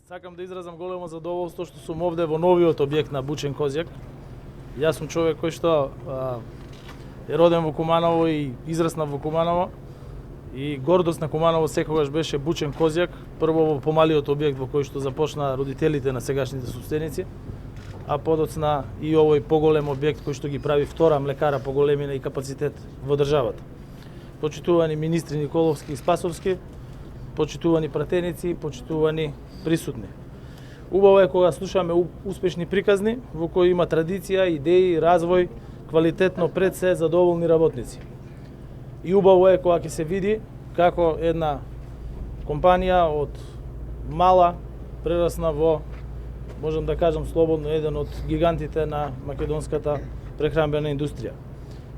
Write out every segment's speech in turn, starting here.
Сакам да изразам големо задоволство што сум овде во новиот објект на Бучен Козјак. Јас сум човек кој што е роден во Куманово и израснав во Куманово. И гордост на Куманово секогаш беше Бучен Козјак, прво во помалиот објект во кој што започна родителите на сегашните собственици, а подоцна и овој поголем објект кој што ги прави втора млекара по големина и капацитет во државата. Почитувани министри Николовски и Спасовски, почитувани пратеници, почитувани присутни. Убаво е кога слушаме успешни приказни во кои има традиција, идеи, развој, квалитетно пред се задоволни работници. И убаво е кога ќе се види како една компанија од мала прерасна во, можам да кажам слободно, еден од гигантите на македонската прехранбена индустрија.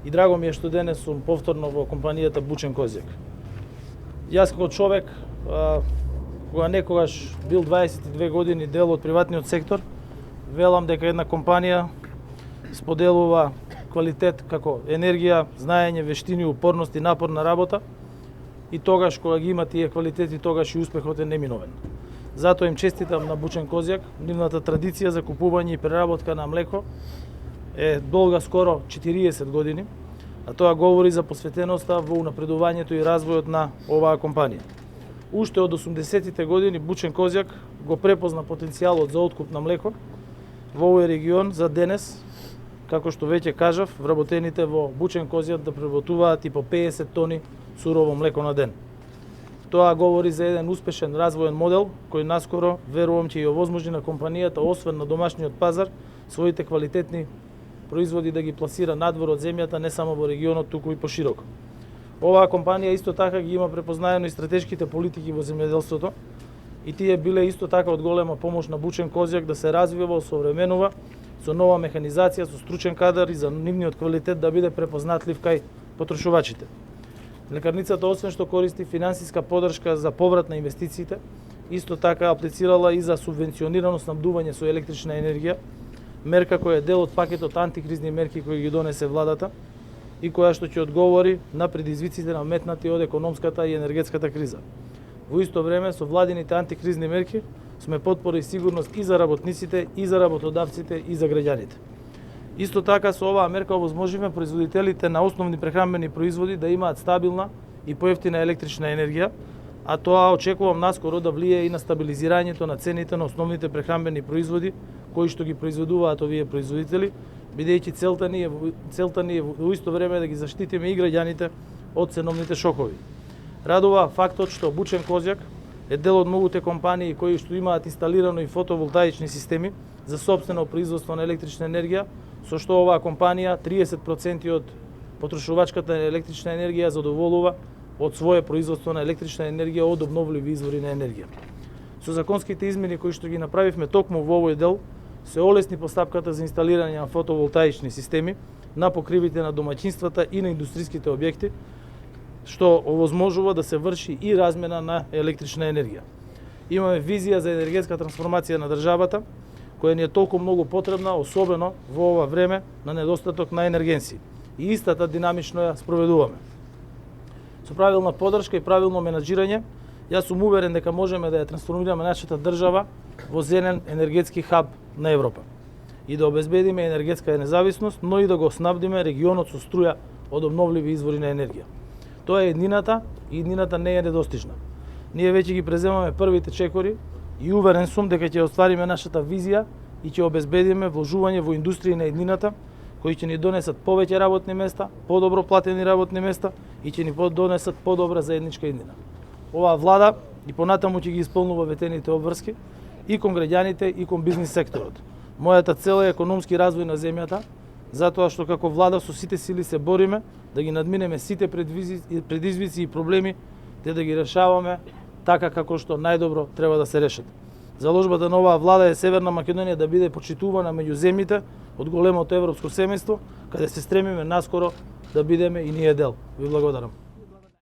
И драго ми е што денес сум повторно во компанијата Бучен Козјак. Јас како човек, кога некогаш бил 22 години дел од приватниот сектор, велам дека една компанија споделува квалитет како енергија, знаење, вештини, упорност и напорна работа, и тогаш кога ги има тие квалитети, тогаш и успехот е неминовен. Затоа им честитам на Бучен Козјак, нивната традиција за купување и преработка на млеко е долга скоро 40 години, а тоа говори за посветеноста во унапредувањето и развојот на оваа компанија. Уште од 80-тите години Бучен Козјак го препозна потенцијалот за откуп на млеко во овој регион за денес, како што веќе кажав, вработените во Бучен Козјак да преработуваат и по 50 тони сурово млеко на ден. Тоа говори за еден успешен развоен модел кој наскоро верувам ќе ја овозможи на компанијата, освен на домашниот пазар, своите квалитетни производи да ги пласира надвор од земјата, не само во регионот, туку и пошироко. Оваа компанија исто така ги има препознаено и стратешките политики во земјоделството, и тие биле исто така од голема помош на Бучен Козјак да се развива, осовременува со нова механизација, со стручен кадар и за нивниот квалитет да биде препознатлив кај потрошувачите. Млекарницата, освен што користи финансиска поддршка за поврат на инвестициите, исто така аплицирала и за субвенционирано снабдување со електрична енергија, мерка која е дел од пакетот антикризни мерки кои ги донесе владата и која што ќе одговори на предизвиците наметнати од економската и енергетската криза. Во исто време, со владините антикризни мерки сме потпора и сигурност и за работниците, и за работодавците, и за граѓаните. Исто така со оваа мерка овозможиме производителите на основни прехранбени производи да имаат стабилна и поевтина електрична енергија, а тоа очекувам наскоро да влие и на стабилизирањето на цените на основните прехранбени производи кои што ги произведуваат овие производители, бидејќи целта ни е во исто време да ги заштитиме и граѓаните од ценовните шокови. Радува фактот што Бучен Козјак е дел од многуте компании кои што имаат инсталирано и фотоволтаични системи за сопствено производство на електрична енергија, со што оваа компанија 30% од потрошувачката електрична енергија задоволува од свое производство на електрична енергија од обновливи извори на енергија. Со законските измени кои што ги направивме токму во овој дел, се олесни постапката за инсталирање на фотоволтаични системи на покривите на домаќинствата и на индустриските објекти, што овозможува да се врши и размена на електрична енергија. Имаме визија за енергетска трансформација на државата, која ни е толку многу потребна, особено во ова време на недостаток на енергенси. И истата динамично ја спроведуваме. Со правилна поддршка и правилно менаџирање, јас сум уверен дека можеме да ја трансформираме нашата држава во зелен енергетски хаб на Европа и да обезбедиме енергетска независност, но и да го снабдиме регионот со струја од обновливи извори на енергија. Тоа е еднината и еднината не е недостижна. Ние веќе ги преземаме првите чекори и уверен сум дека ќе оствариме нашата визија и ќе обезбедиме вложување во индустрија на еднината, кои ќе ни донесат повеќе работни места, подобро платени работни места и ќе ни донесат подобра заедничка еднина. Оваа влада и понатаму ќе ги исполнува ветените обврски и кон граѓаните и кон бизнис секторот. Мојата цел е економски развој на земјата, затоа што како влада со сите сили се бориме да ги надминеме сите предизвици и проблеми, те да ги решаваме така како што најдобро треба да се решат. Заложбата на оваа влада е Северна Македонија да биде почитувана меѓу земјите од големото европско семејство, каде се стремиме наскоро да бидеме и ние дел. Ви благодарам.